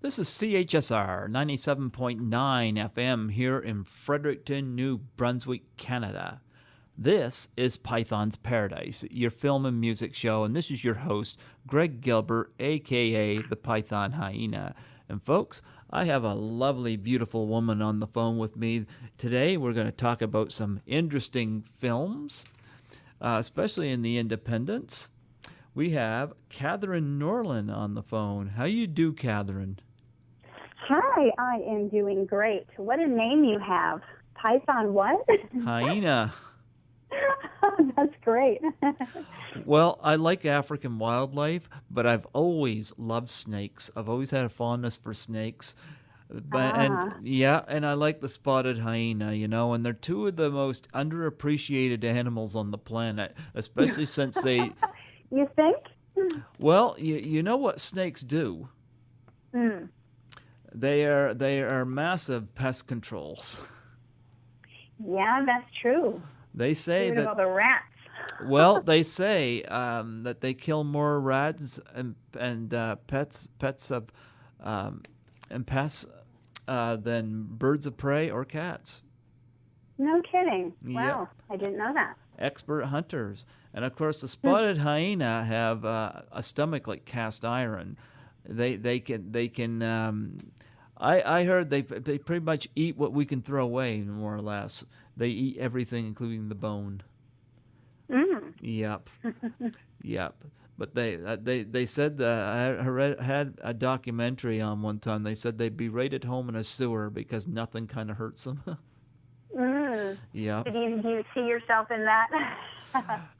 This is CHSR 97.9 FM here in Fredericton, New Brunswick, Canada. This is Python's Paradise, your film and music show, and this is your host, Greg Gilbert, aka the Python Hyena. And folks, I have a lovely, beautiful woman on the phone with me. Today we're going to talk about some interesting films, especially in the independents. We have Katherine Norland on the phone. How you do, Katherine? Hi, I am doing great. What a name you have. Python what? Hyena. That's great. Well, I like African wildlife, but I've always loved snakes. I've always had a fondness for snakes. And I like the spotted hyena, and they're two of the most underappreciated animals on the planet, especially since they... You think? Well, you know what snakes do? Mm. They are massive pest controls. Yeah, that's true. They say that about the rats. Well, they say that they kill more rats and pests than birds of prey or cats. No kidding. Yep. Wow, I didn't know that. Expert hunters, and of course the spotted hyena have a stomach like cast iron. They can. I heard they pretty much eat what we can throw away, more or less. They eat everything, including the bone. Mm. Yep. Yep. But they said I had a documentary on one time. They said they'd be right at home in a sewer because nothing kind of hurts them. Mm. Yeah. Do you see yourself in that?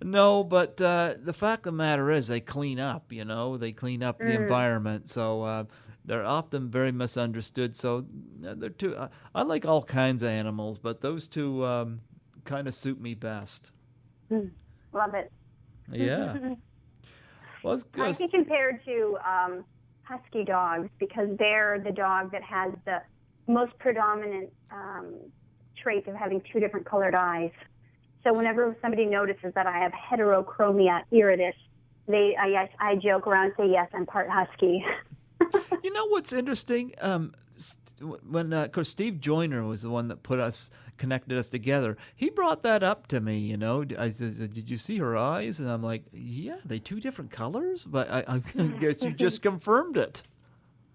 No, but the fact of the matter is they clean up. They clean up the environment. So they're often very misunderstood. So they're two. I like all kinds of animals, but those two kind of suit me best. Love it. Yeah. Well, it's good. I be compared to husky dogs because they're the dog that has the most predominant trait of having two different colored eyes. So whenever somebody notices that I have heterochromia iridis, I joke around and say, yes, I'm part husky. You know what's interesting? When of course Steve Joyner was the one that connected us together. He brought that up to me. I said, "Did you see her eyes?" And I'm like, "Yeah, they two different colors." But I guess you just confirmed it.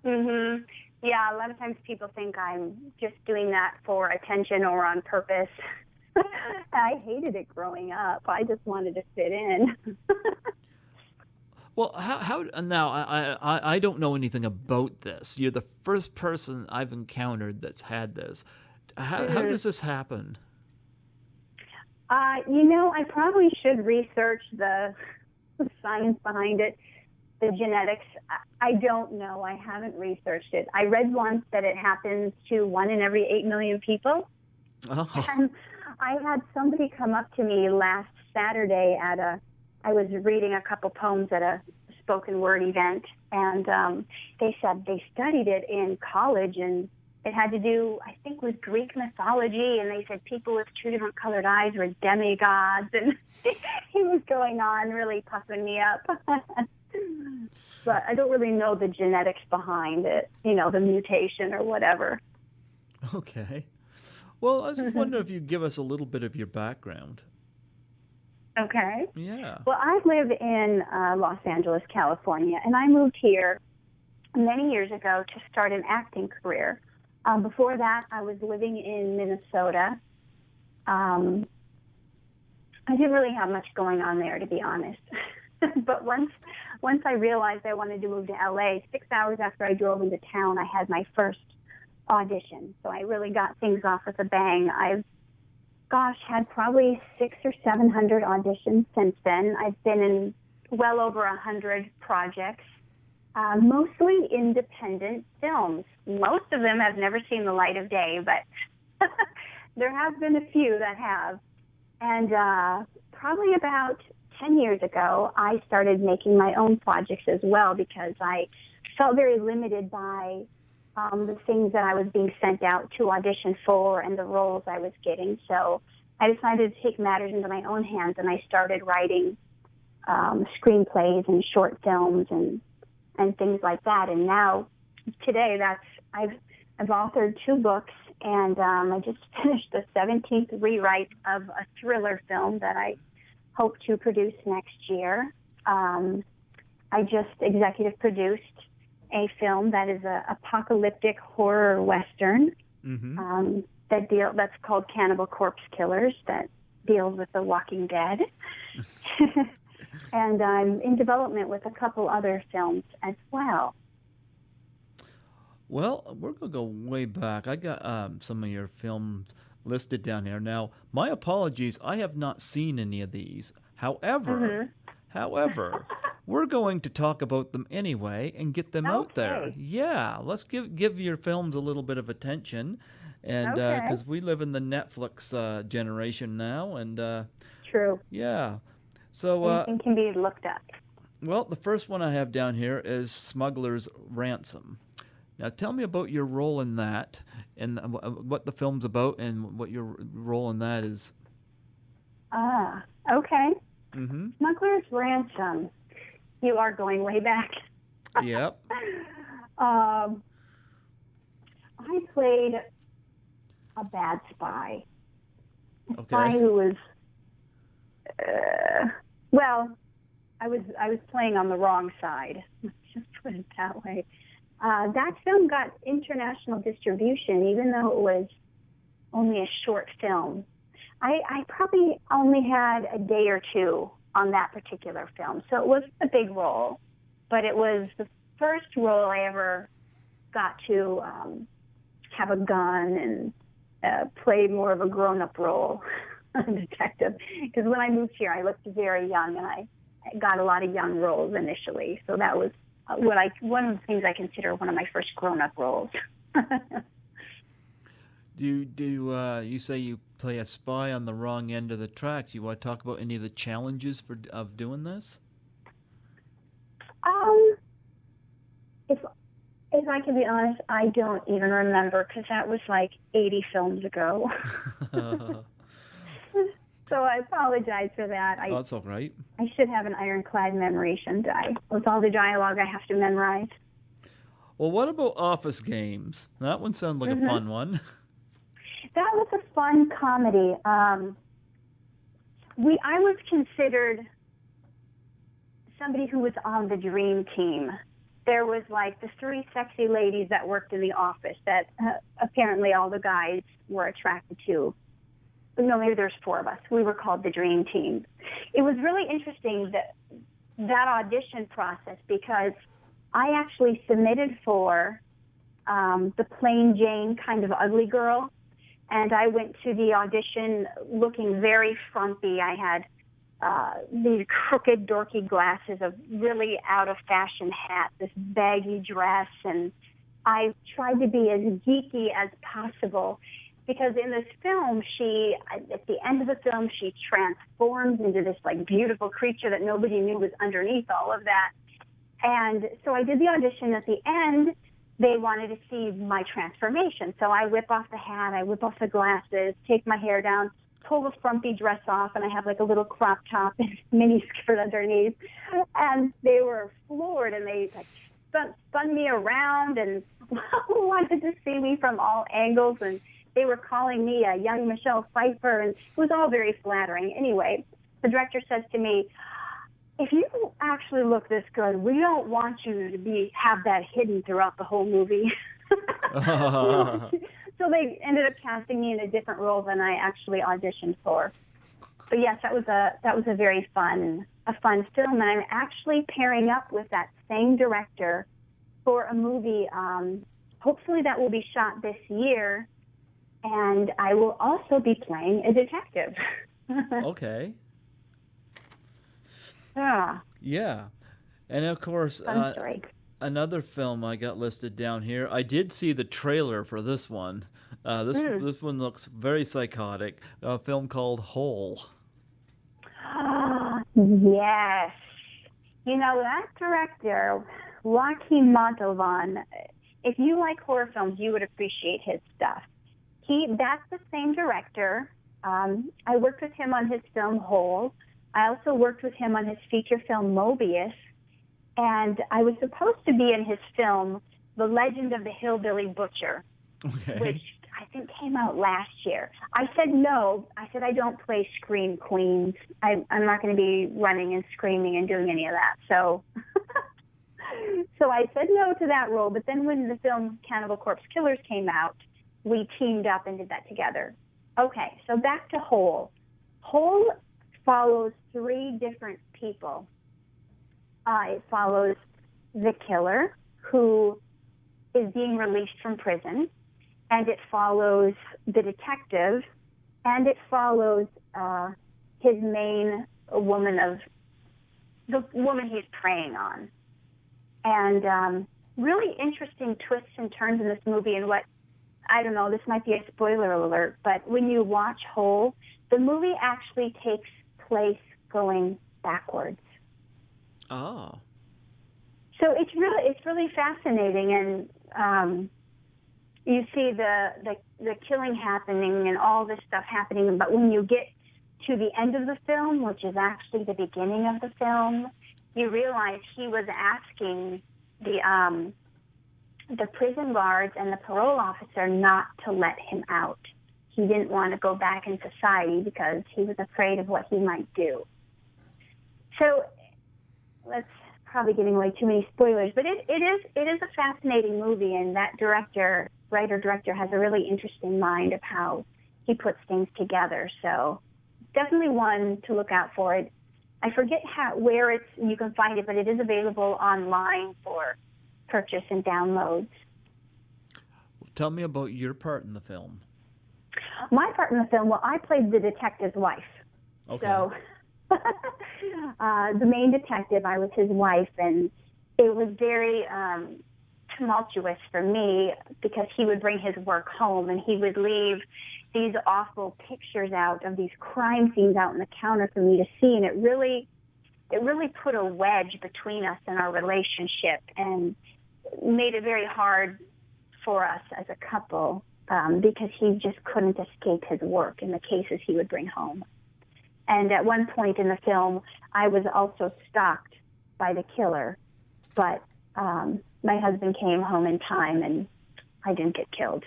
Mhm. Yeah, a lot of times people think I'm just doing that for attention or on purpose. I hated it growing up. I just wanted to fit in. Well, how now? I don't know anything about this. You're the first person I've encountered that's had this. How does this happen? I probably should research the science behind it, the genetics. I don't know. I haven't researched it. I read once that it happens to 1 in every 8 million people. Oh. And I had somebody come up to me last Saturday I was reading a couple poems at a spoken word event, and they said they studied it in college, and it had to do, I think, with Greek mythology, and they said people with two different colored eyes were demigods, and he was going on, really puffing me up. But I don't really know the genetics behind it, the mutation or whatever. Okay. Well, I was wondering if you'd give us a little bit of your background. Okay. Yeah. Well, I live in Los Angeles, California, and I moved here many years ago to start an acting career. Before that, I was living in Minnesota. I didn't really have much going on there, to be honest. But once I realized I wanted to move to LA, 6 hours after I drove into town, I had my first audition. So I really got things off with a bang. I've had probably 600 or 700 auditions since then. I've been in well over 100 projects, mostly independent films. Most of them have never seen the light of day, but there have been a few that have. And probably about 10 years ago, I started making my own projects as well because I felt very limited by the things that I was being sent out to audition for and the roles I was getting. So I decided to take matters into my own hands, and I started writing screenplays and short films and things like that. And now today, I've authored 2 books, and I just finished the 17th rewrite of a thriller film that I hope to produce next year. I just executive produced a film that is a apocalyptic horror western that's called Cannibal Corpse Killers, that deals with The Walking Dead. And I'm in development with a couple other films as well. Well, we're going to go way back. I got some of your films listed down here. Now, my apologies, I have not seen any of these. However, we're going to talk about them anyway and get them out there. Yeah, let's give your films a little bit of attention, and because we live in the Netflix generation now, and True. Yeah, so anything can be looked up. Well, the first one I have down here is Smuggler's Ransom. Now, tell me about your role in that, and what the film's about, and what your role in that is. Okay. Mm-hmm. Smuggler's Ransom. You are going way back. Yep. I played a bad spy. A spy who was, I was playing on the wrong side. Let's just put it that way. That film got international distribution, even though it was only a short film. I probably only had a day or 2 on that particular film, so it wasn't a big role, but it was the first role I ever got to have a gun and play more of a grown-up role, a detective. Because when I moved here, I looked very young, and I got a lot of young roles initially, so that was one of the things I consider one of my first grown-up roles. Do you say you play a spy on the wrong end of the tracks? You want to talk about any of the challenges of doing this? If I can be honest, I don't even remember, because that was like 80 films ago. So I apologize for that. That's all right. I should have an ironclad memory, shouldn't I? With all the dialogue I have to memorize. Well, what about Office Games? That one sounded like a fun one. That was a fun comedy. I was considered somebody who was on the dream team. There was like the 3 sexy ladies that worked in the office that apparently all the guys were attracted to. No, maybe there's 4 of us. We were called the dream team. It was really interesting that audition process, because I actually submitted for the plain Jane kind of ugly girl. And I went to the audition looking very frumpy. I had these crooked, dorky glasses, a really out-of-fashion hat, this baggy dress, and I tried to be as geeky as possible, because in this film, at the end of the film, she transforms into this like beautiful creature that nobody knew was underneath all of that. And so I did the audition. At the end, they wanted to see my transformation. So I whip off the hat, I whip off the glasses, take my hair down, pull the frumpy dress off, and I have like a little crop top and mini skirt underneath. And they were floored, and they like spun me around and wanted to see me from all angles. And they were calling me a young Michelle Pfeiffer, and it was all very flattering. Anyway, the director says to me, if you actually look this good, we don't want you to have that hidden throughout the whole movie. So they ended up casting me in a different role than I actually auditioned for. But yes, that was a very fun film, and I'm actually pairing up with that same director for a movie. Hopefully that will be shot this year, and I will also be playing a detective. Okay. Yeah. And of course, another film I got listed down here. I did see the trailer for this one. This one looks very psychotic. A film called Hole. Yes. You know, that director, Joaquin Montalban, if you like horror films, you would appreciate his stuff. That's the same director. I worked with him on his film Hole. I also worked with him on his feature film Mobius, and I was supposed to be in his film The Legend of the Hillbilly Butcher, Okay. which I think came out last year. I said no. I said I don't play scream queens. I'm not going to be running and screaming and doing any of that. So, so I said no to that role. But then when the film Cannibal Corpse Killers came out, we teamed up and did that together. Okay, so back to Whole. Whole follows three different people. It follows the killer, who is being released from prison, and it follows the detective, and it follows his main woman the woman he's preying on. And really interesting twists and turns in this movie, and what, I don't know, this might be a spoiler alert, but when you watch Whole, the movie actually takes place going backwards. Oh. So it's really fascinating, and you see the killing happening and all this stuff happening. But when you get to the end of the film, which is actually the beginning of the film, you realize he was asking the prison guards and the parole officer not to let him out. He didn't want to go back in society because he was afraid of what he might do. So that's probably giving away too many spoilers, but it is a fascinating movie, and that writer-director has a really interesting mind of how he puts things together. So definitely one to look out for. It. I forget where you can find it, but it is available online for purchase and downloads. Tell me about your part in the film. My part in the film, well, I played the detective's wife. Okay. So the main detective, I was his wife, and it was very tumultuous for me because he would bring his work home and he would leave these awful pictures out of these crime scenes out on the counter for me to see, and it really put a wedge between us and our relationship and made it very hard for us as a couple because he just couldn't escape his work and the cases he would bring home. And at one point in the film, I was also stalked by the killer, but my husband came home in time and I didn't get killed.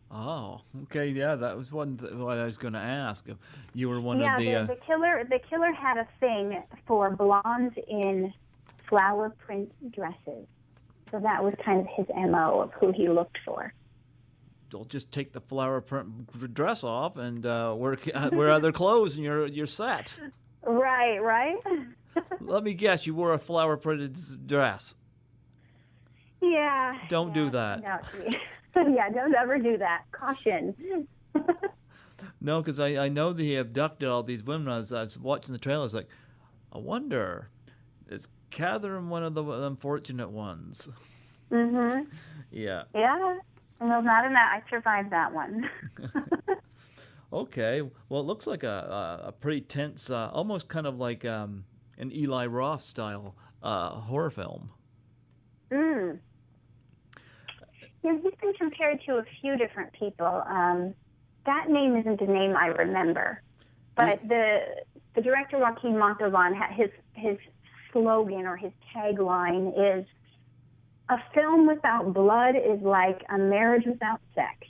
Oh, okay, yeah, that was what I was going to ask. You were one of the... the killer had a thing for blondes in flower print dresses. So that was kind of his MO of who he looked for. They'll just take the flower print dress off and wear other clothes, and you're set. Right. Let me guess, you wore a flower printed dress. Yeah. Don't do that. No, yeah, don't ever do that. Caution. No, because I know that he abducted all these women. I was watching the trailer. I was like, I wonder, is Katherine one of the unfortunate ones? Mm-hmm. Yeah. Yeah. No, not in that. I survived that one. Okay. Well, it looks like a pretty tense, almost kind of like an Eli Roth style horror film. Mm. Yeah, he's been compared to a few different people. That name isn't a name I remember. But the director, Joaquin Montalban, his slogan or his tagline is, "A film without blood is like a marriage without sex."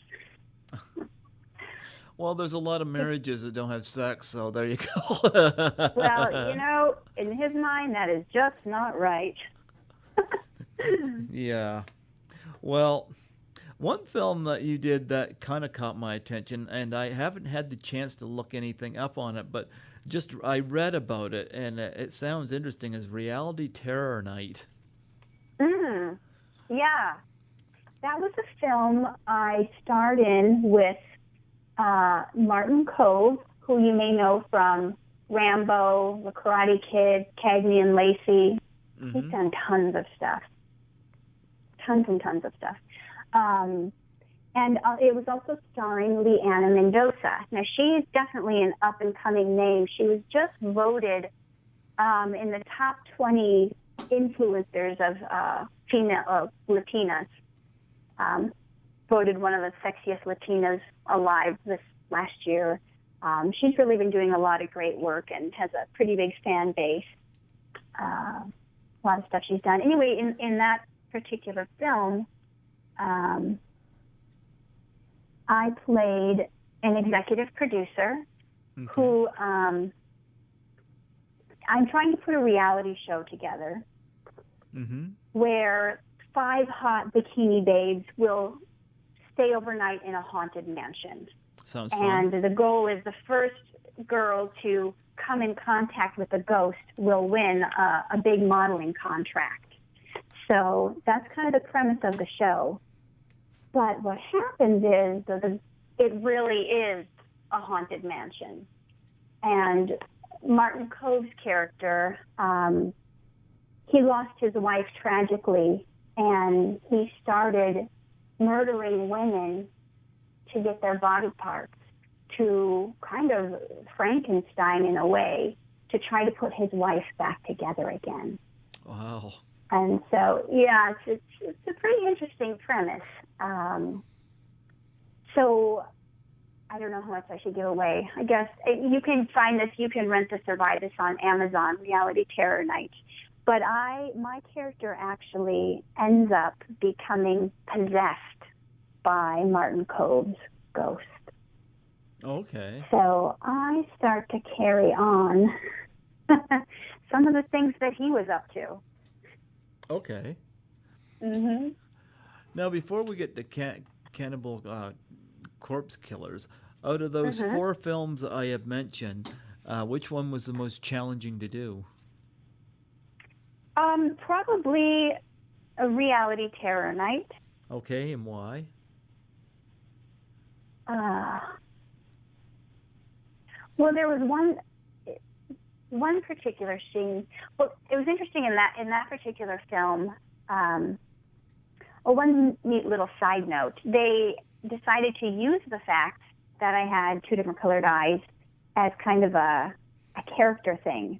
Well, there's a lot of marriages that don't have sex, so there you go. Well, in his mind, that is just not right. Yeah. Well, one film that you did that kind of caught my attention, and I haven't had the chance to look anything up on it, but just I read about it, and it sounds interesting, is Reality Terror Night. Yeah. That was a film I starred in with Martin Kove, who you may know from Rambo, The Karate Kid, Cagney and Lacey. Mm-hmm. He's done tons of stuff. Tons and tons of stuff. And it was also starring Leanna Mendoza. Now, she is definitely an up-and-coming name. She was just voted in the top 20 influencers of female Latinas. Voted one of the sexiest Latinas alive this last year. She's really been doing a lot of great work and has a pretty big fan base. A lot of stuff she's done. Anyway, in that particular film, I played an executive producer who I'm trying to put a reality show together where 5 hot bikini babes will stay overnight in a haunted mansion. Sounds fun. And the goal is the first girl to come in contact with a ghost will win a big modeling contract. So that's kind of the premise of the show. But what happens is that it really is a haunted mansion. And Martin Cove's character, he lost his wife tragically, and he started murdering women to get their body parts, to kind of Frankenstein in a way, to try to put his wife back together again. Wow. And so, yeah, it's a pretty interesting premise. So I don't know how much I should give away. I guess you can find this, you can rent this or buy this on Amazon, Reality Terror Night. But my character actually ends up becoming possessed by Martin Cove's ghost. Okay. So I start to carry on some of the things that he was up to. Okay. Mm-hmm. Now, before we get to Cannibal Corpse Killers, out of those 4 films I have mentioned, which one was the most challenging to do? Probably a Reality Terror Night. Okay, and why? Well, there was one particular scene. Well, it was interesting in that particular film. One neat little side note: they decided to use the fact that I had 2 different colored eyes as kind of a character thing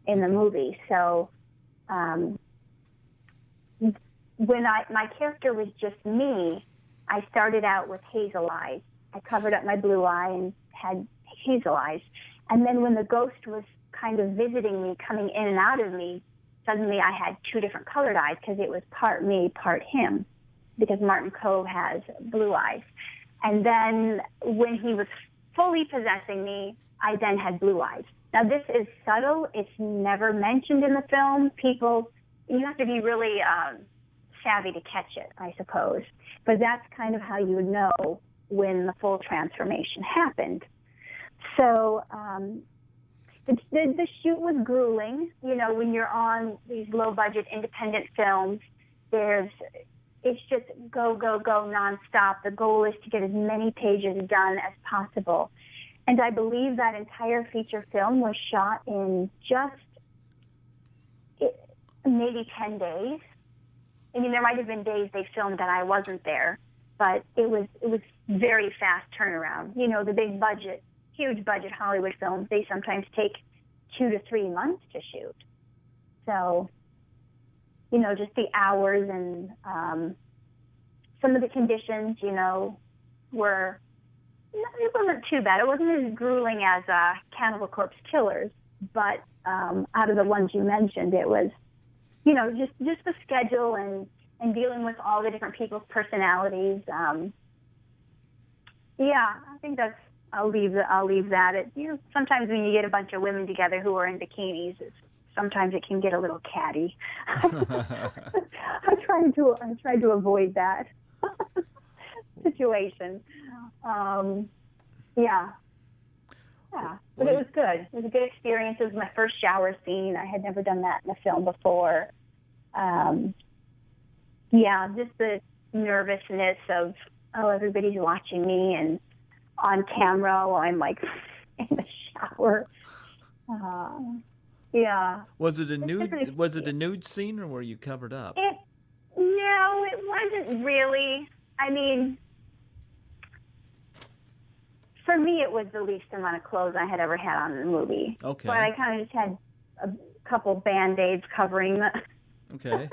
in the movie. So when my character was just me, I started out with hazel eyes. I covered up my blue eye and had hazel eyes. And then when the ghost was kind of visiting me, coming in and out of me, suddenly I had 2 different colored eyes because it was part me, part him, because Martin Cove has blue eyes. And then when he was fully possessing me, I then had blue eyes. Now, this is subtle. It's never mentioned in the film. You have to be really savvy to catch it, I suppose. But that's kind of how you would know when the full transformation happened. So the shoot was grueling. You know, when you're on these low-budget independent films, it's just go, go, go nonstop. The goal is to get as many pages done as possible. And I believe that entire feature film was shot in just maybe 10 days. I mean, there might have been days they filmed that I wasn't there, but it was very fast turnaround. You know, the big budget, huge budget Hollywood films, they sometimes take 2 to 3 months to shoot. So, you know, just the hours and some of the conditions, you know, it wasn't too bad. It wasn't as grueling as Cannibal Corpse Killers, but out of the ones you mentioned, it was, you know, just the schedule and dealing with all the different people's personalities. Yeah, I think I'll leave that. You know, sometimes when you get a bunch of women together who are in bikinis, sometimes it can get a little catty. I tried to avoid that situation. Yeah. But it was good. It was a good experience. It was my first shower scene. I had never done that in a film before. Just the nervousness of, everybody's watching me and on camera while I'm like in the shower. Was it a nude scene, or were you covered up? No, it wasn't really. I mean, for me, it was the least amount of clothes I had ever had on in the movie. Okay. But I kind of just had a couple Band-Aids covering the okay.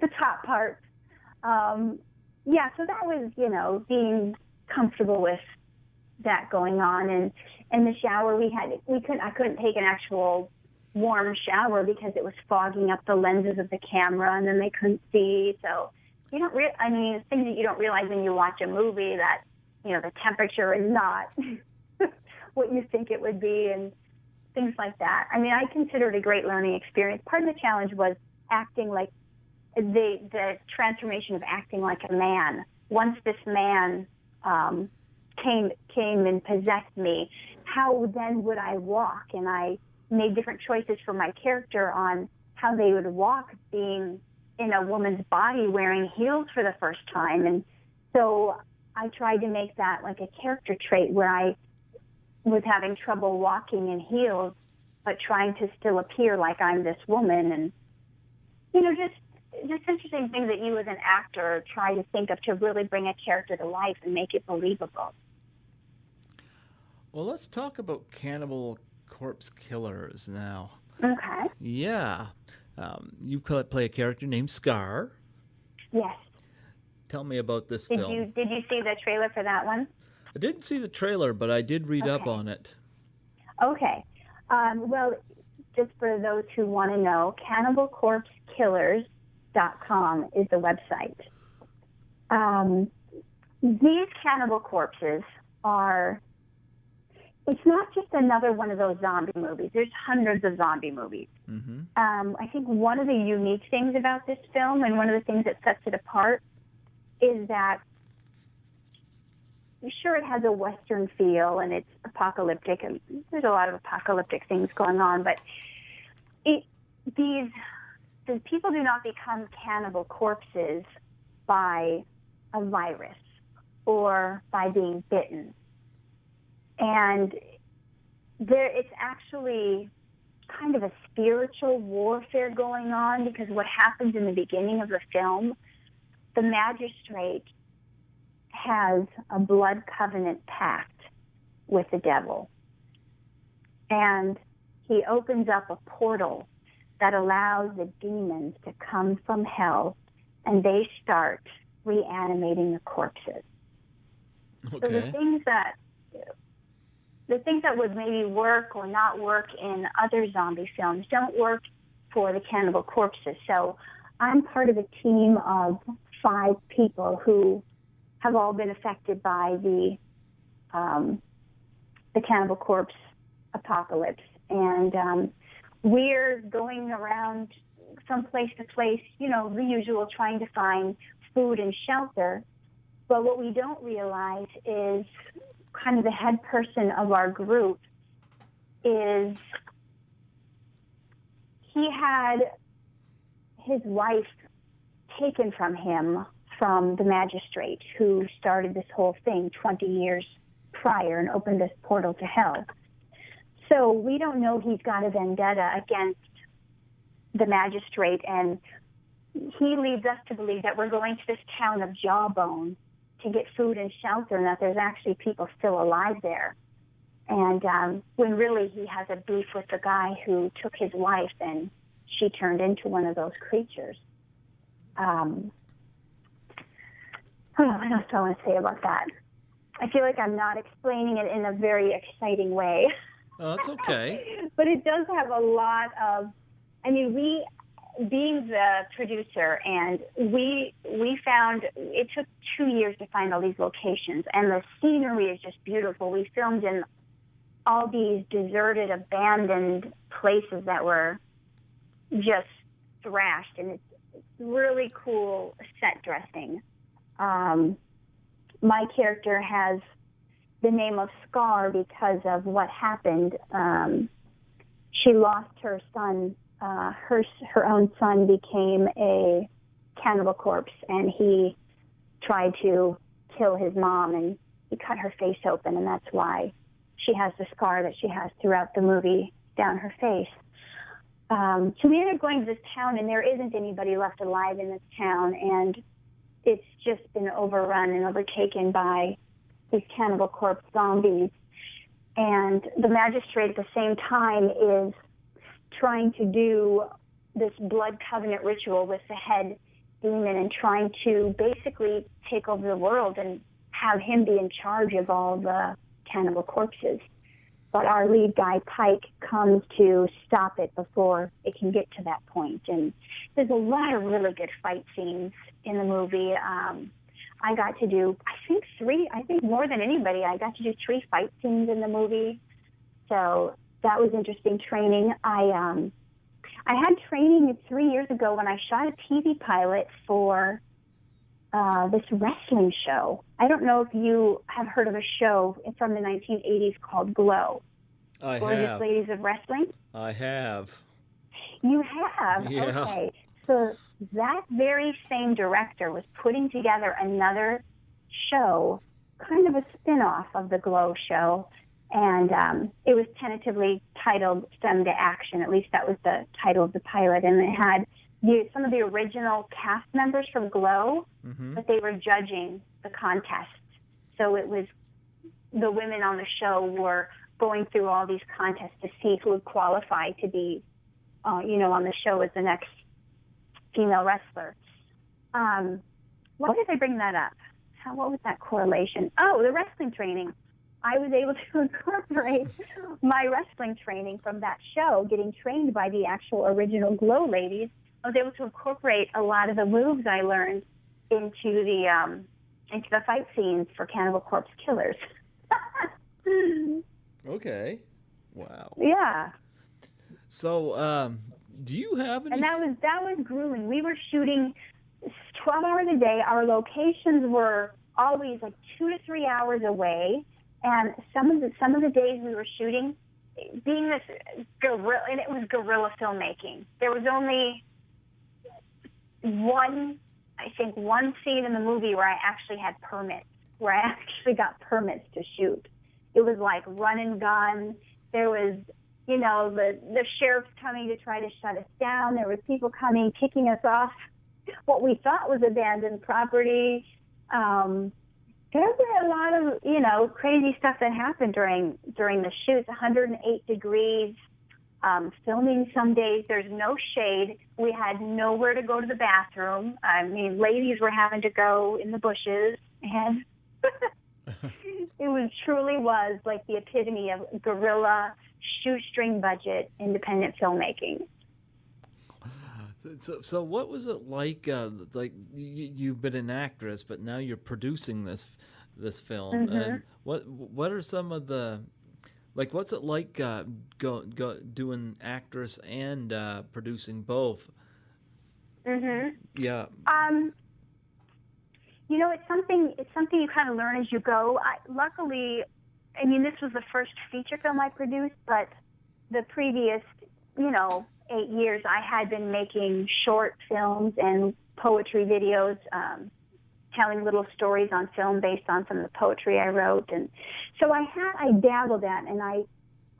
the top part. So that was, you know, being comfortable with that going on. And in the shower, I couldn't take an actual warm shower because it was fogging up the lenses of the camera, and then they couldn't see. So you don't things that you don't realize when you watch a movie, that, the temperature is not what you think it would be, and things like that. I consider it a great learning experience. Part of the challenge was acting like the transformation of acting like a man. Once this man came and possessed me, how then would I walk? And I made different choices for my character on how they would walk, being in a woman's body wearing heels for the first time. And so I tried to make that like a character trait where I was having trouble walking in heels, but trying to still appear like I'm this woman. And, just interesting things that you as an actor try to think of to really bring a character to life and make it believable. Well, let's talk about Cannibal Corpse Killers now. Okay. Yeah. You play a character named Scar. Yes. Tell me about this film. Did you see the trailer for that one? I didn't see the trailer, but I did read up on it. Okay. Well, just for those who want to know, CannibalCorpseKillers.com is the website. These cannibal corpses it's not just another one of those zombie movies. There's hundreds of zombie movies. Mm-hmm. I think one of the unique things about this film, and one of the things that sets it apart, is that sure, it has a Western feel and it's apocalyptic, and there's a lot of apocalyptic things going on, but the people do not become cannibal corpses by a virus or by being bitten. And it's actually kind of a spiritual warfare going on, because what happens in the beginning of the film, the magistrate has a blood covenant pact with the devil. And he opens up a portal that allows the demons to come from hell, and they start reanimating the corpses. Okay. So the things that would maybe work or not work in other zombie films don't work for the cannibal corpses. So I'm part of a team of 5 people who have all been affected by the cannibal corpse apocalypse. And we're going around from place to place, the usual, trying to find food and shelter. But what we don't realize is kind of the head person of our group he had his wife taken from him from the magistrate who started this whole thing 20 years prior and opened this portal to hell. So we don't know he's got a vendetta against the magistrate, and he leads us to believe that we're going to this town of Jawbone to get food and shelter, and that there's actually people still alive there. And when really he has a beef with the guy who took his wife, and she turned into one of those creatures. What else do I want to say about that? I feel like I'm not explaining it in a very exciting way. Oh, that's okay. But it does have a lot of, being the producer, and we found, it took 2 years to find all these locations, and the scenery is just beautiful. We filmed in all these deserted, abandoned places that were just thrashed, and it's really cool set dressing. My character has the name of Scar because of what happened. She lost her son. Her own son became a cannibal corpse, and he tried to kill his mom, and he cut her face open, and that's why she has the scar that she has throughout the movie down her face. So we ended up going to this town, and there isn't anybody left alive in this town, and it's just been overrun and overtaken by these cannibal corpse zombies. And the magistrate at the same time is trying to do this blood covenant ritual with the head demon and trying to basically take over the world and have him be in charge of all the cannibal corpses. but our lead guy, Pike, comes to stop it before it can get to that point. And there's a lot of really good fight scenes in the movie. I got to do, I think more than anybody, I got to do 3 fight scenes in the movie. So that was interesting training. I had training 3 years ago when I shot a TV pilot for this wrestling show. I don't know if you have heard of a show from the 1980s called Glow. I Gorgeous have. Ladies of Wrestling. I have. You have? Yeah. Okay. So that very same director was putting together another show, kind of a spin-off of the Glow show, and it was tentatively titled Stem to Action. At least that was the title of the pilot, and it had some of the original cast members from Glow, but they were judging the contest. So it was the women on the show were going through all these contests to see who would qualify to be, on the show as the next female wrestler. Why did I bring that up? What was that correlation? Oh, the wrestling training. I was able to incorporate my wrestling training from that show, getting trained by the actual original Glow ladies. I was able to incorporate a lot of the moves I learned into the fight scenes for Cannibal Corpse Killers. Okay. Wow. Yeah. So, do you have any? And that was grueling. We were shooting 12 hours a day. Our locations were always like 2 to 3 hours away. And some of the days we were shooting, being this guerrilla, and it was guerrilla filmmaking. There was only one scene in the movie where I actually had permits, where I actually got permits to shoot. It was like run and gun. There was, the sheriff's coming to try to shut us down. There was people coming, kicking us off what we thought was abandoned property. There were a lot of, crazy stuff that happened during the shoots. 108 degrees, filming some days. There's no shade. We had nowhere to go to the bathroom. I mean, ladies were having to go in the bushes, and it truly was like the epitome of guerrilla, shoestring budget, independent filmmaking. So what was it like? Like you've been an actress, but now you're producing this film. And what are some of the what's it like doing actress and producing both? Yeah. It's something you kind of learn as you go. Luckily, this was the first feature film I produced, but the previous, 8 years, I had been making short films and poetry videos, telling little stories on film based on some of the poetry I wrote. And so I dabbled at, and I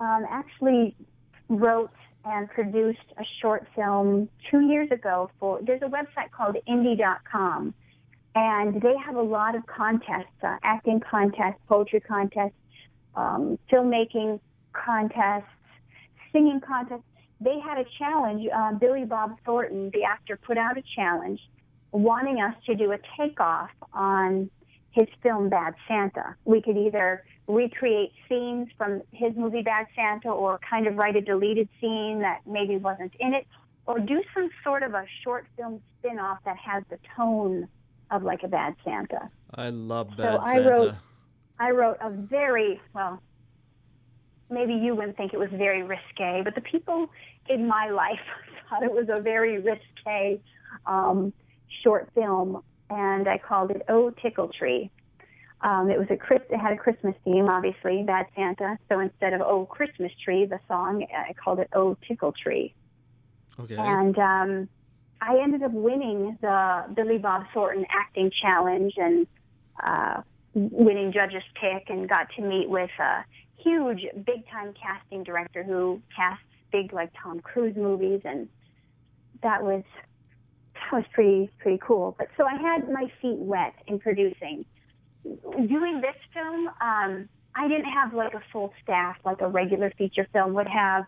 actually wrote and produced a short film 2 years ago there's a website called indie.com, and they have a lot of contests, acting contests, poetry contests, filmmaking contests, singing contests. They had a challenge. Billy Bob Thornton, the actor, put out a challenge wanting us to do a takeoff on his film Bad Santa. We could either recreate scenes from his movie Bad Santa, or kind of write a deleted scene that maybe wasn't in it, or do some sort of a short film spin-off that has the tone of like a Bad Santa. I love Bad Santa. I wrote a very, maybe you wouldn't think it was very risque, but the people in my life thought it was a very risque short film, and I called it Oh Tickle Tree. It had a Christmas theme, obviously, Bad Santa. So instead of Oh Christmas Tree, the song, I called it Oh Tickle Tree. Okay. And I ended up winning the Billy Bob Thornton acting challenge and winning judge's pick, and got to meet with a huge, big-time casting director who casts big, like Tom Cruise movies, and that was pretty cool. But so I had my feet wet in producing. Doing this film, I didn't have like a full staff like a regular feature film would have,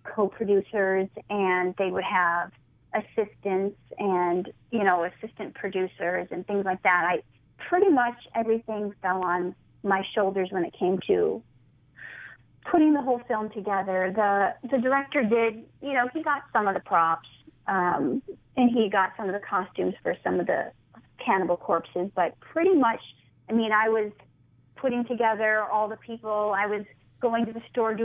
co-producers, and they would have assistants and, assistant producers and things like that. Pretty much everything fell on my shoulders when it came to putting the whole film together. The director did, you know, he got some of the props, and he got some of the costumes for some of the cannibal corpses, but pretty much, I mean, I was putting together all the people. I was going to the store,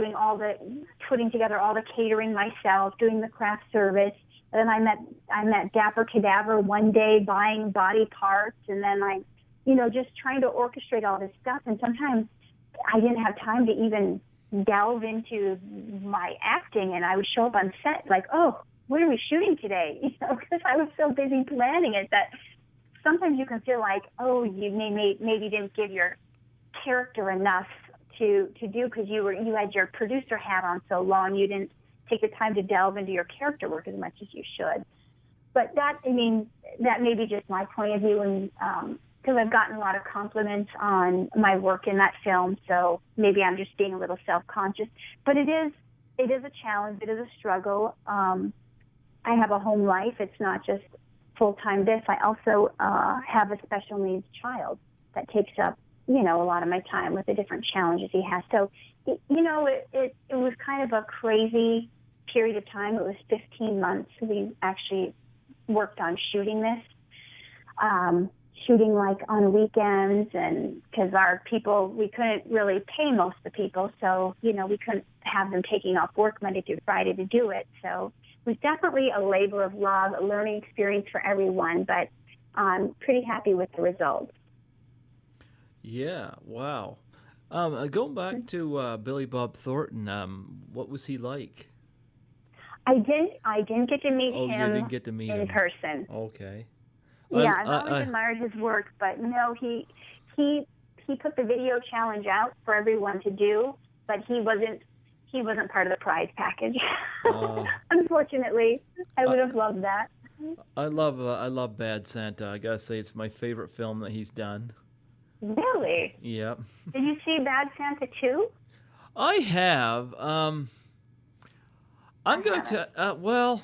putting together all the catering myself, doing the craft service. And then I met Dapper Cadaver one day buying body parts, and then just trying to orchestrate all this stuff. And sometimes I didn't have time to even delve into my acting, and I would show up on set like, oh, what are we shooting today? Because I was so busy planning it that sometimes you can feel like, oh, you maybe didn't give your character enough to do because you had your producer hat on so long, you didn't take the time to delve into your character work as much as you should. But that may be just my point of view, and because I've gotten a lot of compliments on my work in that film, so maybe I'm just being a little self-conscious. But it is a challenge. It is a struggle. I have a home life. It's not just full-time this. I also have a special needs child that takes up, a lot of my time with the different challenges he has. So, it was kind of a crazy period of time. It was 15 months. We actually worked on shooting this, shooting like on weekends, and because our people, we couldn't really pay most of the people, so, we couldn't have them taking off work Monday through Friday to do it. So it was definitely a labor of love, a learning experience for everyone, but I'm pretty happy with the results. Yeah, wow. Going back to Billy Bob Thornton, what was he like? I didn't get to meet him. You didn't get to meet in him. person. Okay. Yeah, I've always admired his work, but no, he put the video challenge out for everyone to do, but he wasn't part of the prize package. Unfortunately, I would have loved that. I love Bad Santa. I gotta say, it's my favorite film that he's done. Really? Yep. Did you see Bad Santa 2? I have. I'm going to. Well,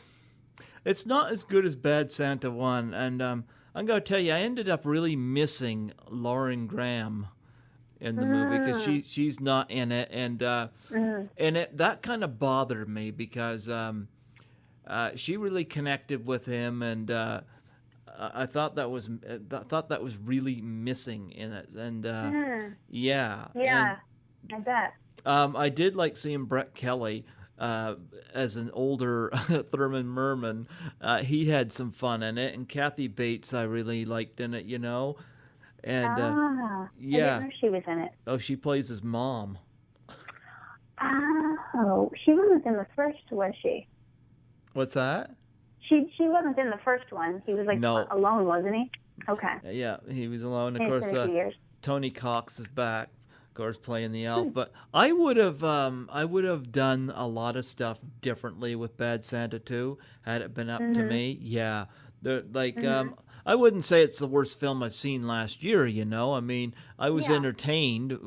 it's not as good as Bad Santa 1, and I'm going to tell you, I ended up really missing Lauren Graham in the movie because she's not in it, and that kind of bothered me because she really connected with him, and I thought that was really missing in it, and yeah, I bet. I did like seeing Brett Kelly as an older Thurman Merman. He had some fun in it, and Kathy Bates I really liked in it, and I didn't know she was in it. Oh, she plays his mom. Oh, she wasn't in the first, was she? What's that? She wasn't in the first one. He was alone, wasn't he? Okay. Yeah, he was alone. Of course, Tony Cox is back, of course, playing the elf. But I would have done a lot of stuff differently with Bad Santa 2 had it been up to me. Yeah, I wouldn't say it's the worst film I've seen last year. I mean, I was entertained.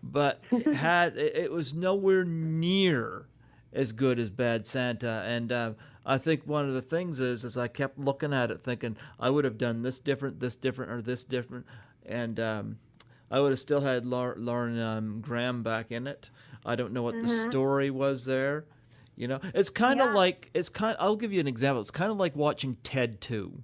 But it was nowhere near as good as Bad Santa, and I think one of the things is I kept looking at it thinking I would have done this different, or this different, and I would have still had Lauren Graham back in it. I don't know what the story was there. It's kind of like I'll give you an example. It's kind of like watching Ted 2.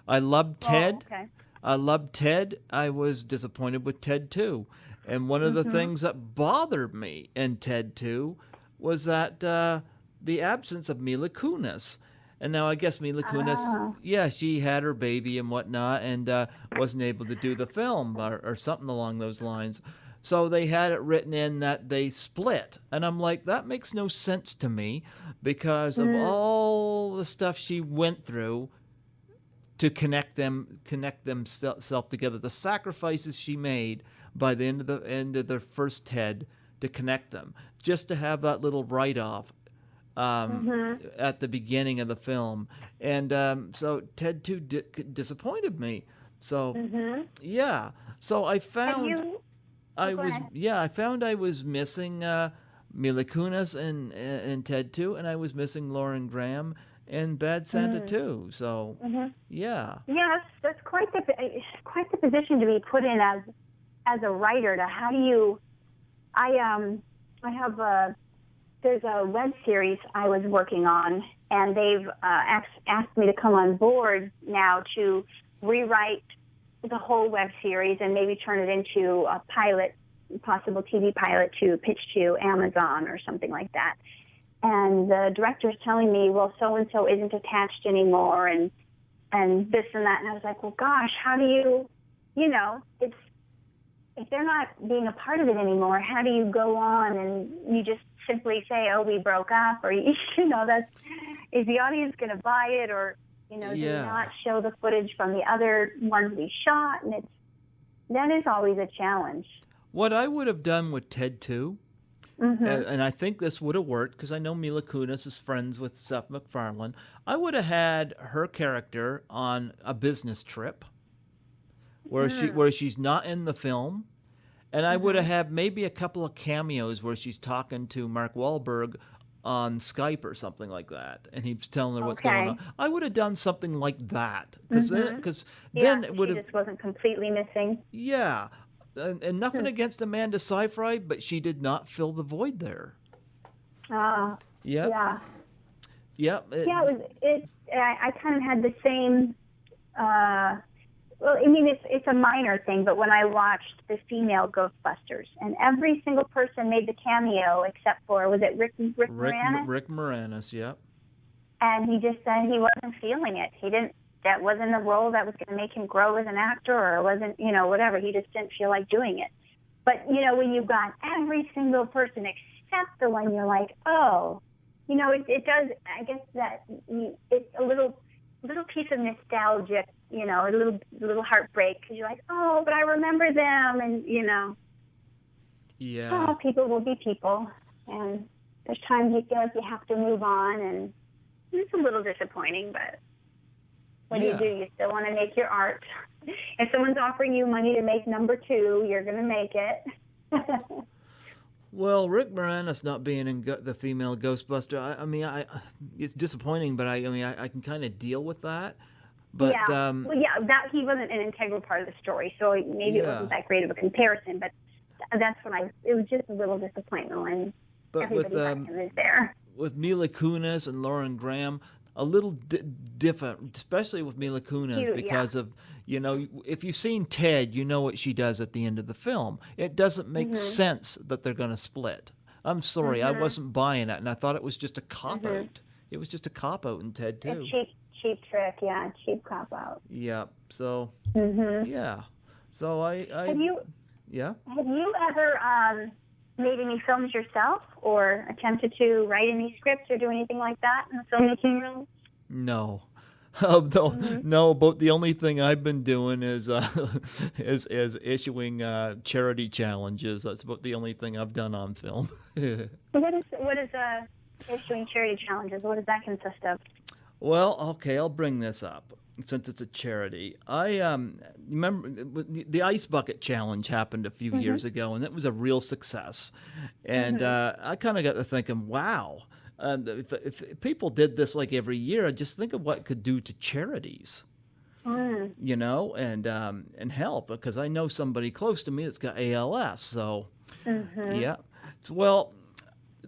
I loved Ted. Okay. I loved Ted. I was disappointed with Ted 2, and one of the things that bothered me in Ted 2 was that the absence of Mila Kunis. And now I guess Mila Kunis, she had her baby and whatnot, and wasn't able to do the film or something along those lines. So they had it written in that they split. And I'm like, that makes no sense to me because of all the stuff she went through to connect themselves together, the sacrifices she made by the end of the first Ted to connect them, just to have that little write-off at the beginning of the film. And so Ted 2 disappointed me. So, yeah. So I found I was missing Mila Kunis in Ted 2, and I was missing Lauren Graham in Bad Santa 2. So, yeah. Yeah, that's quite the position to be put in as a writer. To how do you? I have there's a web series I was working on, and they've asked me to come on board now to rewrite the whole web series and maybe turn it into a pilot, possible TV pilot to pitch to Amazon or something like that. And the director's telling me, well, so-and-so isn't attached anymore, and this and that. And I was like, well, gosh, how do you, if they're not being a part of it anymore, how do you go on and you just simply say, oh, we broke up, or, is the audience going to buy it, or, do you not show the footage from the other ones we shot? And that is always a challenge. What I would have done with Ted 2, and I think this would have worked because I know Mila Kunis is friends with Seth MacFarlane, I would have had her character on a business trip where she's not in the film, and I would have had maybe a couple of cameos where she's talking to Mark Wahlberg on Skype or something like that, and he's telling her what's going on. I would have done something like that because then it would have just wasn't completely missing. Yeah, and nothing against Amanda Seyfried, but she did not fill the void there. Yeah. Yeah. I kind of had the same. Well, I mean, it's a minor thing, but when I watched the female Ghostbusters, and every single person made the cameo except for, was it Rick Moranis? Rick Moranis, yeah. And he just said he wasn't feeling it. That wasn't a role that was going to make him grow as an actor, or wasn't, whatever. He just didn't feel like doing it. But, when you've got every single person except the one, you're like, oh, it does, I guess that it's a little piece of nostalgia, a little heartbreak, because you're like, oh, but I remember them, and yeah. Oh, people will be people, and there's times you feel like you have to move on, and it's a little disappointing, but what do? You still want to make your art. If someone's offering you money to make number 2, you're going to make it. Well, Rick Moranis not being in the female Ghostbuster, I mean, it's disappointing, but I can kind of deal with that. But that he wasn't an integral part of the story, so maybe it wasn't that great of a comparison. But that's when it was just a little disappointment when everybody but him is there. With Mila Kunis and Lauren Graham, a little different, especially with Mila Kunis, because of, if you've seen Ted, you know what she does at the end of the film. It doesn't make sense that they're going to split. I'm sorry, I wasn't buying it, and I thought it was just a cop-out. It was just a cop-out in Ted, too. A cheap trick, cheap cop-out. Yeah, so, yeah. So Have you Yeah? Have you ever made any films yourself, or attempted to write any scripts or do anything like that in the filmmaking realm? No. No, but the only thing I've been doing is issuing charity challenges. That's about the only thing I've done on film. What is issuing charity challenges? What does that consist of? Well, okay, I'll bring this up since it's a charity. I remember the Ice Bucket Challenge happened a few years ago, and it was a real success. And I kind of got to thinking, wow. If people did this like every year, just think of what it could do to charities, and help, because I know somebody close to me that's got ALS. So, yeah. Well,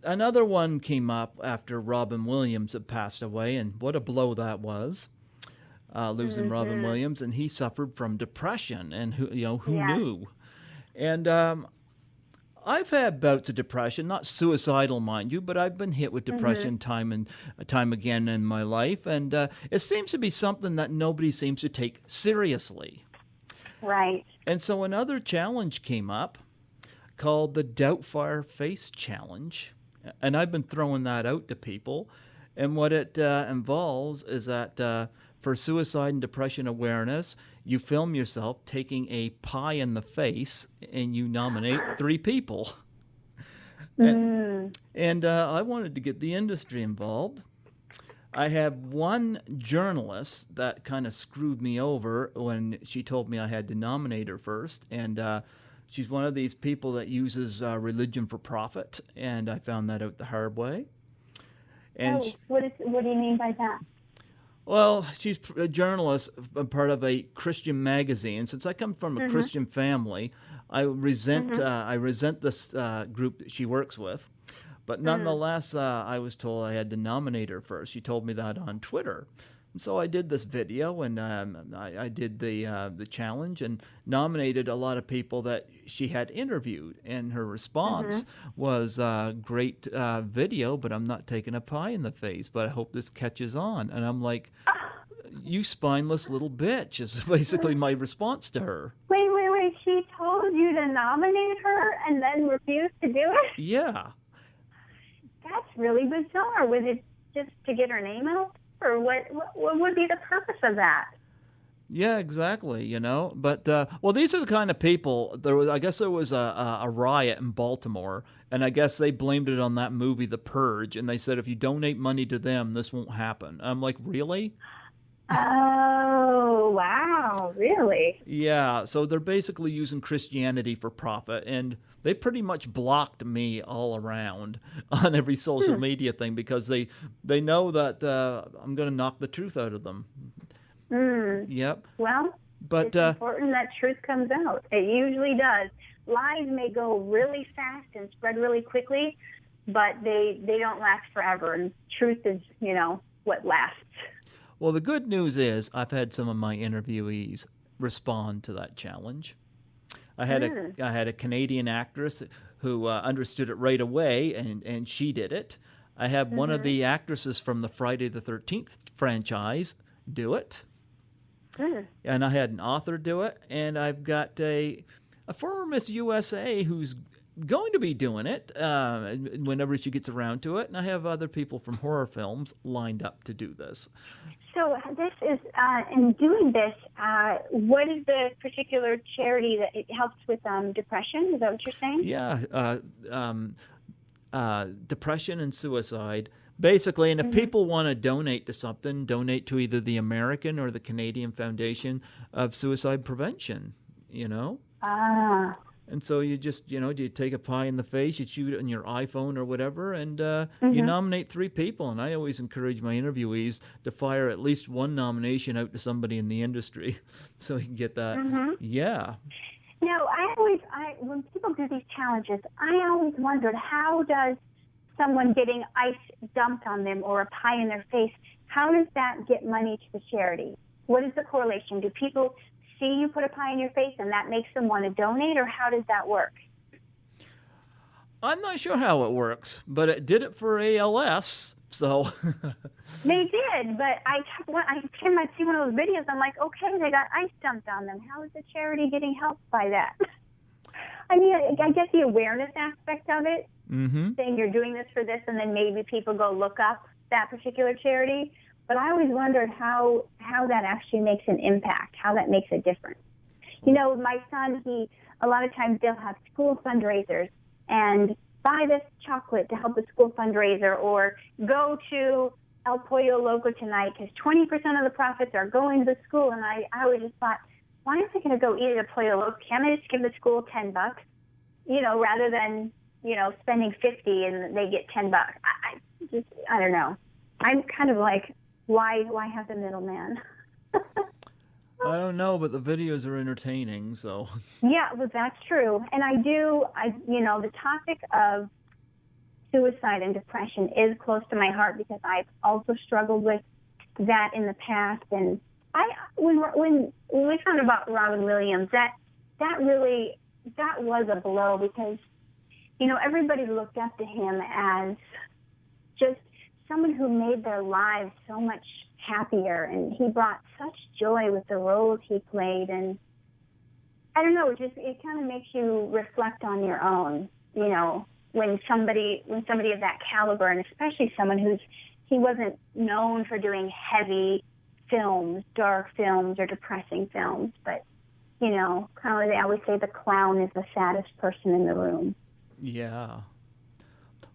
another one came up after Robin Williams had passed away, and what a blow that was, losing Robin Williams, and he suffered from depression, and who knew? And I've had bouts of depression, not suicidal, mind you, but I've been hit with depression time and time again in my life, and it seems to be something that nobody seems to take seriously. Right. And so another challenge came up called the Doubtfire Face Challenge, and I've been throwing that out to people, and what it involves is that for suicide and depression awareness, you film yourself taking a pie in the face, and you nominate 3 people. And I wanted to get the industry involved. I had one journalist that kind of screwed me over when she told me I had to nominate her first, and she's one of these people that uses religion for profit, and I found that out the hard way. And what do you mean by that? Well, she's a journalist, a part of a Christian magazine. Since I come from a Mhm. Christian family, Mhm. I resent this group that she works with. But Mm. nonetheless, I was told I had to nominate her first. She told me that on Twitter. And so I did this video, and I did the challenge and nominated a lot of people that she had interviewed. And her response Mhm. was, "Great video, but I'm not taking a pie in the face. But I hope this catches on." And I'm like, "You spineless little bitch!" Is basically my response to her. Wait. She told you to nominate her and then refused to do it? Yeah. That's really bizarre. Was it just to get her name out? Or what would be the purpose of that? Yeah, exactly. But well, these are the kind of people. I guess, there was a riot in Baltimore, and I guess they blamed it on that movie, The Purge, and they said if you donate money to them, this won't happen. I'm like, really? Oh, wow. Really? Yeah. So they're basically using Christianity for profit, and they pretty much blocked me all around on every social Hmm. media thing because they know that I'm gonna knock the truth out of them. Mm. Yep. Well, But it's important that truth comes out. It usually does. Lies may go really fast and spread really quickly, but they don't last forever. And truth is, what lasts. Well, the good news is I've had some of my interviewees respond to that challenge. Mm. I had a Canadian actress who understood it right away, and she did it. I had one of Mhm. the actresses from the Friday the 13th franchise do it, Mm. and I had an author do it, and I've got a former Miss USA who's going to be doing it whenever she gets around to it, and I have other people from horror films lined up to do this. So this is, in doing this, what is the particular charity that it helps with depression? Is that what you're saying? Yeah, depression and suicide. Basically, and if Mhm. people want to donate to something, donate to either the American or the Canadian Foundation of Suicide Prevention, you know? Ah. And so you just, you take a pie in the face, you shoot it on your iPhone or whatever, and you Mhm. nominate three people. And I always encourage my interviewees to fire at least one nomination out to somebody in the industry so you can get that. Mhm. Yeah. No, when people do these challenges, I always wondered, how does someone getting ice dumped on them or a pie in their face, how does that get money to the charity? What is the correlation? Do people see you put a pie in your face and that makes them want to donate, or how does that work? I'm not sure how it works, but it did it for ALS. So, They did, but I came and see one of those videos. I'm like, okay, they got ice dumped on them. How is the charity getting helped by that? I mean, I get the awareness aspect of it, mm-hmm. saying you're doing this for this, and then maybe people go look up that particular charity. But I always wondered how that actually makes an impact, how that makes a difference. My son, a lot of times they'll have school fundraisers and buy this chocolate to help the school fundraiser, or go to El Pollo Loco tonight because 20% of the profits are going to the school. And I always just thought, why am I going to go eat at a Pollo Loco? Can't I just give the school $10, rather than, spending 50 and they get $10? I don't know. I'm kind of like, why have the middleman? I don't know, but the videos are entertaining, so. Yeah, well, that's true. And the topic of suicide and depression is close to my heart because I've also struggled with that in the past. And when we found about Robin Williams, that was a blow because, everybody looked up to him as just someone who made their lives so much happier, and he brought such joy with the roles he played. And I don't know, it kind of makes you reflect on your own, when somebody of that caliber, and especially someone he wasn't known for doing heavy films, dark films, or depressing films, but kind of like they always say, the clown is the saddest person in the room. Yeah.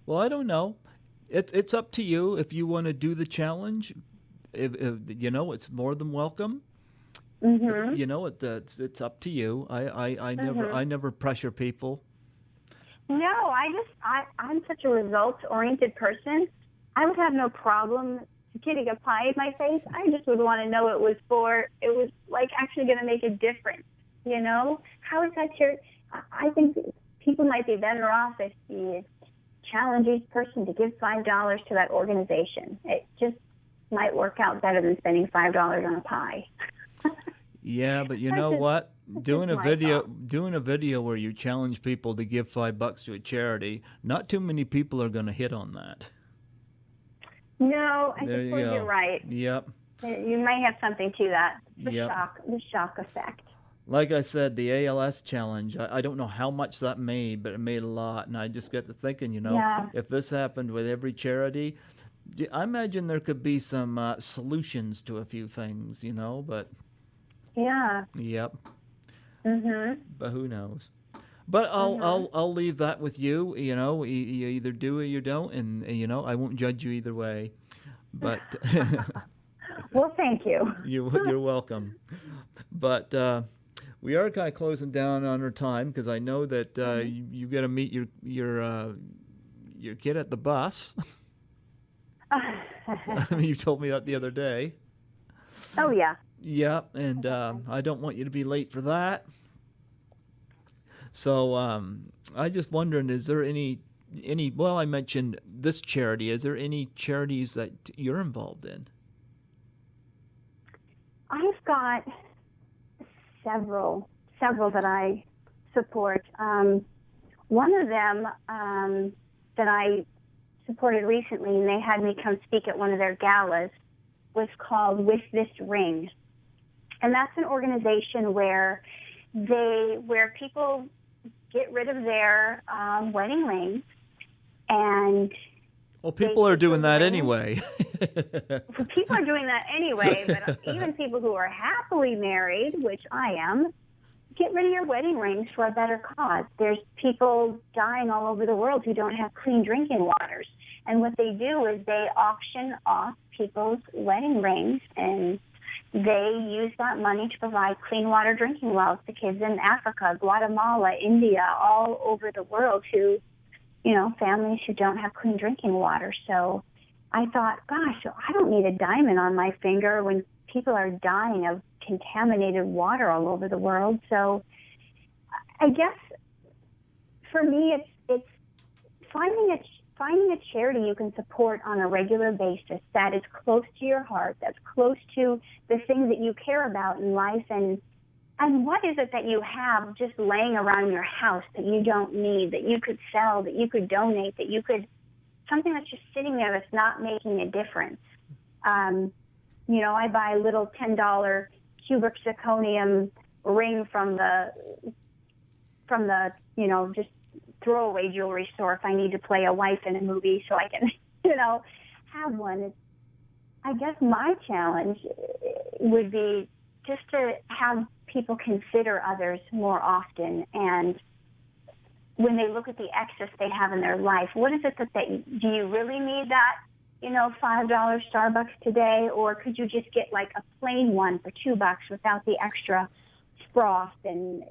Well, I don't know. It's up to you if you want to do the challenge. If it's more than welcome. Mm-hmm. It's up to you. I Mm-hmm. never pressure people. No, I'm such a results-oriented person. I would have no problem getting a pie in my face. I just would want to know it was like actually going to make a difference. You know, how is that your? I think people might be better off if you challenge each person to give $5 to that organization. It just might work out better than spending $5 on a pie. Yeah, but you know what? Doing a video where you challenge people to give $5 to a charity, not too many people are going to hit on that. No, I suppose you're right. Yep. You may have something to that. Yep. The shock effect. Like I said, the ALS challenge, I don't know how much that made, but it made a lot. And I just got to thinking, if this happened with every charity, I imagine there could be some solutions to a few things, but... Yeah. Yep. Mhm. But who knows? But I'll leave that with you. You either do or you don't, and I won't judge you either way. But well, thank you. You're welcome. But we are kind of closing down on our time because I know that you got to meet your kid at the bus. You told me that the other day. Oh yeah. Yeah, and I don't want you to be late for that. So I just wondering, is there any? Well, I mentioned this charity. Is there any charities that you're involved in? I've got several that I support. One of them that I supported recently, and they had me come speak at one of their galas, was called With This Ring. And that's an organization where people get rid of their wedding rings, and people are doing that anyway. People are doing that anyway, but even people who are happily married, which I am, get rid of your wedding rings for a better cause. There's people dying all over the world who don't have clean drinking waters, and what they do is they auction off people's wedding rings, and they use that money to provide clean water drinking wells to kids in Africa, Guatemala, India, all over the world who, families who don't have clean drinking water. So I thought, gosh, I don't need a diamond on my finger when people are dying of contaminated water all over the world. So I guess for me, it's finding a charity you can support on a regular basis that is close to your heart, that's close to the things that you care about in life, and what is it that you have just laying around your house that you don't need, that you could sell, that you could donate, something that's just sitting there that's not making a difference. I buy a little $10 cubic zirconium ring from the just throwaway jewelry store if I need to play a wife in a movie so I can, have one. I guess my challenge would be just to have people consider others more often, and when they look at the excess they have in their life, what is it that do you really need that, $5 Starbucks today, or could you just get like a plain one for $2 without the extra froth and,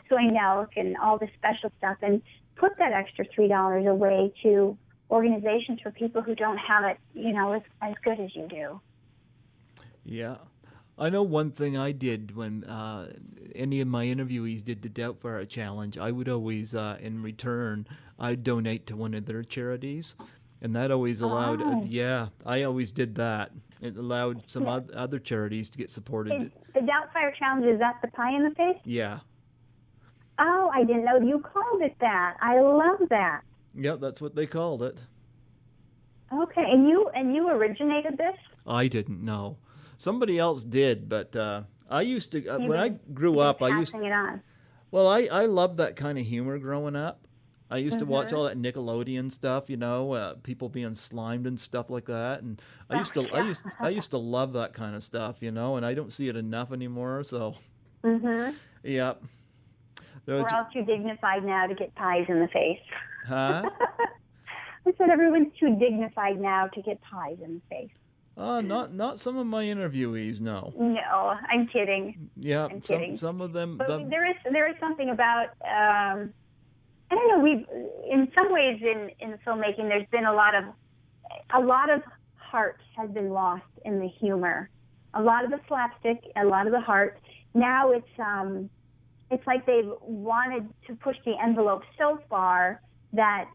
soy milk and all the special stuff, and put that extra $3 away to organizations for people who don't have it, as good as you do. Yeah. I know one thing I did when any of my interviewees did the Doubtfire Challenge, I would always, in return, I'd donate to one of their charities. And that always allowed, I always did that. It allowed some other charities to get supported. The Doubtfire Challenge, is that the pie in the face? Yeah. Oh, I didn't know you called it that. I love that. Yeah, that's what they called it. Okay, and you originated this? I didn't know. Somebody else did, but I used to, when I grew up, I used to. Passing it on. Well, I loved that kind of humor growing up. I used to watch all that Nickelodeon stuff, people being slimed and stuff like that, and I used to love that kind of stuff, and I don't see it enough anymore. So, yeah. We're all too dignified now to get pies in the face. Huh? I said everyone's too dignified now to get pies in the face. Not some of my interviewees, no. No, I'm kidding. Yeah, I'm kidding. Some of them. But there is something about. I don't know. In some ways in filmmaking, there's been a lot of heart has been lost in the humor. A lot of the slapstick, a lot of the heart. Now it's like they've wanted to push the envelope so far that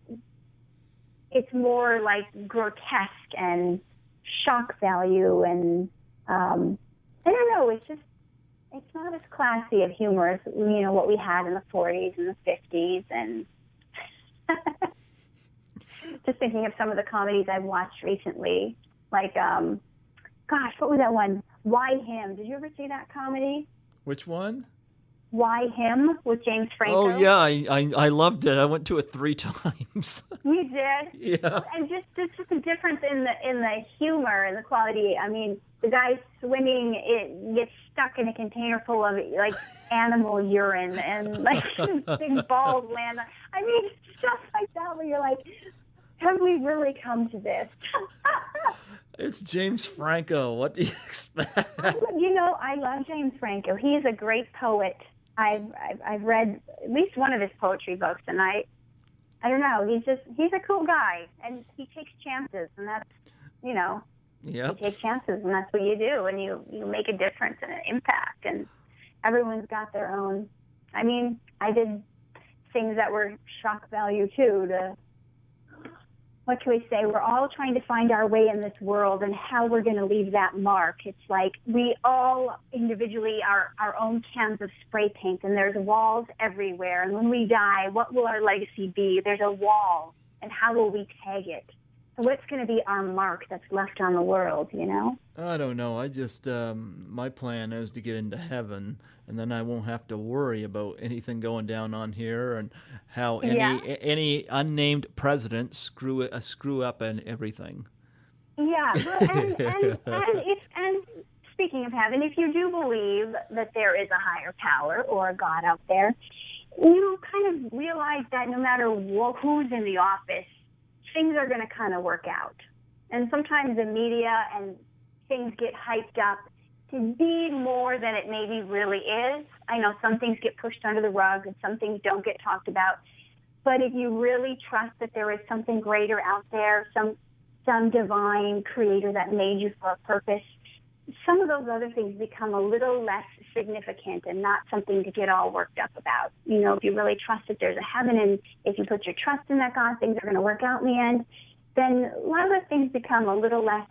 it's more like grotesque and shock value, and I don't know. It's not as classy of humor as what we had in the 40s and the 50s, and just thinking of some of the comedies I've watched recently, like gosh, what was that one? Why Him? Did you ever see that comedy? Which one? Why Him with James Franco? Oh yeah, I loved it. I went to it 3 times. You did? Yeah. And just the difference in the humor and the quality. I mean, the guy swimming, it gets stuck in a container full of like animal urine, and like big balls land. I mean, stuff like that where you're like, have we really come to this? It's James Franco. What do you expect? I love James Franco. He is a great poet. I've read at least one of his poetry books, and I don't know. He's a cool guy, and he takes chances, and that's Yep. You take chances, and that's what you do, and you make a difference and an impact, and everyone's got their own. I mean, I did things that were shock value too. What can we say? We're all trying to find our way in this world and how we're going to leave that mark. It's like we all individually are our own cans of spray paint, and there's walls everywhere. And when we die, what will our legacy be? There's a wall, and how will we tag it? So what's going to be our mark that's left on the world, I don't know. I just my plan is to get into heaven, and then I won't have to worry about anything going down on here, and how any unnamed president screw up and everything. Yeah, and speaking of heaven, if you do believe that there is a higher power or a God out there, you kind of realize that no matter who's in the office, things are going to kind of work out. And sometimes the media and things get hyped up to be more than it maybe really is. I know some things get pushed under the rug and some things don't get talked about. But if you really trust that there is something greater out there, some divine creator that made you for a purpose, some of those other things become a little less significant and not something to get all worked up about. If you really trust that there's a heaven, and if you put your trust in that God, things are going to work out in the end, then a lot of those things become a little less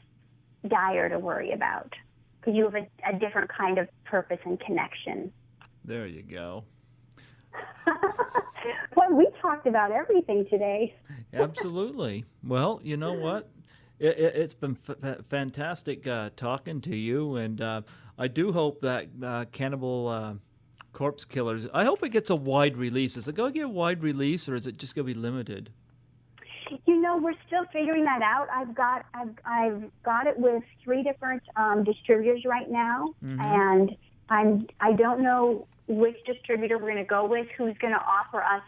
dire to worry about because you have a different kind of purpose and connection. There you go. Well, we talked about everything today. Absolutely. Well, you know what? It's been fantastic talking to you, and I do hope that Cannibal Corpse Killers, I hope it gets a wide release. Is it going to get a wide release, or is it just going to be limited? We're still figuring that out. I've got it with 3 different distributors right now, and I don't know which distributor we're going to go with, who's going to offer us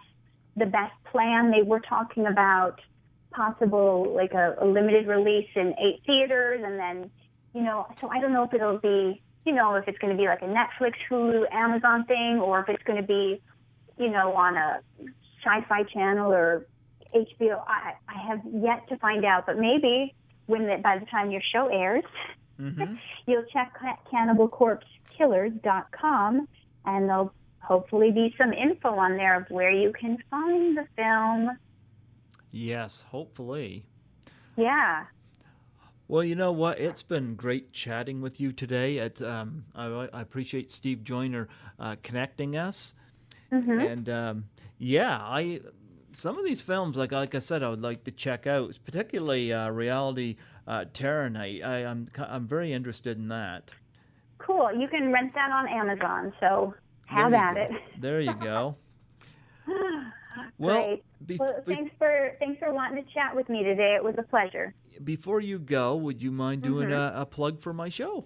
the best plan. They were talking about possible like a limited release in 8 theaters, and then so I don't know if it'll be if it's going to be like a Netflix, Hulu, Amazon thing, or if it's going to be on a Sci-Fi Channel or HBO. I have yet to find out, but maybe by the time your show airs, you'll check CannibalCorpseKillers.com, and there'll hopefully be some info on there of where you can find the film. Yes, hopefully. Yeah. Well, you know what? It's been great chatting with you today. It's I appreciate Steve Joyner connecting us, and some of these films, like I said, I would like to check out, particularly Reality Terror Night. I'm very interested in that. Cool. You can rent that on Amazon, so have at it. There you go. Great. Well, thanks for wanting to chat with me today. It was a pleasure. Before you go, would you mind doing a plug for my show?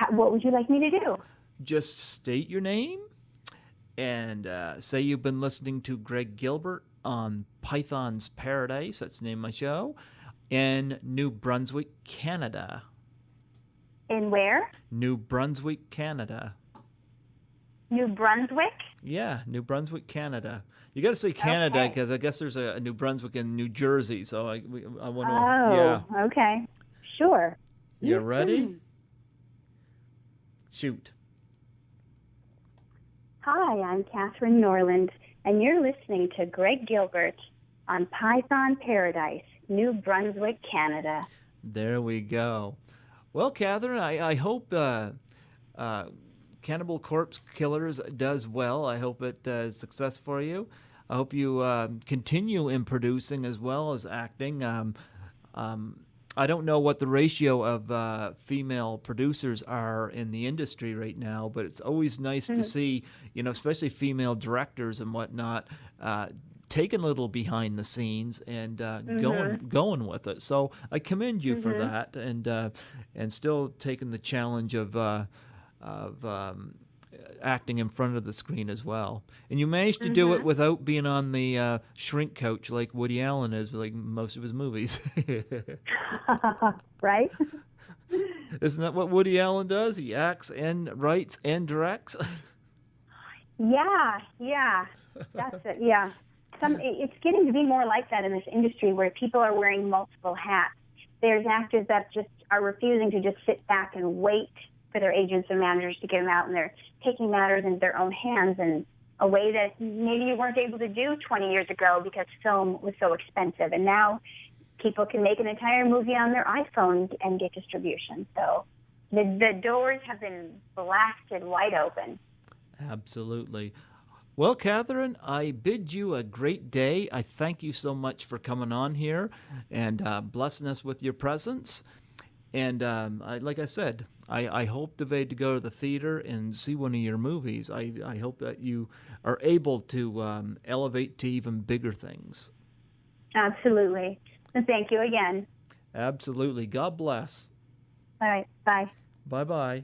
What would you like me to do? Just state your name and say you've been listening to Greg Gilbert on Python's Paradise, that's the name of my show, in New Brunswick, Canada. In where? New Brunswick, Canada. New Brunswick? Yeah, New Brunswick, Canada. You got to say Canada Okay. because I guess there's a New Brunswick in New Jersey. So I want to. Yeah. Oh, okay. Sure. You ready? Shoot. Hi, I'm Katherine Norland, and you're listening to Greg Gilbert on Python Paradise, New Brunswick, Canada. There we go. Well, Catherine, I hope Cannibal Corpse Killers does well. I hope it is a success for you. I hope you continue in producing as well as acting. I don't know what the ratio of female producers are in the industry right now, but it's always nice to see, especially female directors and whatnot, taking a little behind the scenes and going with it. So I commend you for that, and still taking the challenge of acting in front of the screen as well. And you managed to do it without being on the shrink couch like Woody Allen is, like most of his movies. Right? Isn't that what Woody Allen does? He acts and writes and directs. Yeah. That's it. Yeah. It's getting to be more like that in this industry where people are wearing multiple hats. There's actors that just are refusing to just sit back and wait for their agents and managers to get them out, and they're taking matters into their own hands in a way that maybe you weren't able to do 20 years ago because film was so expensive. And now people can make an entire movie on their iPhone and get distribution. So the doors have been blasted wide open. Absolutely. Well, Catherine, I bid you a great day. I thank you so much for coming on here and blessing us with your presence. And like I said, I hope to go to the theater and see one of your movies. I hope that you are able to elevate to even bigger things. Absolutely. And thank you again. Absolutely. God bless. All right. Bye. Bye-bye.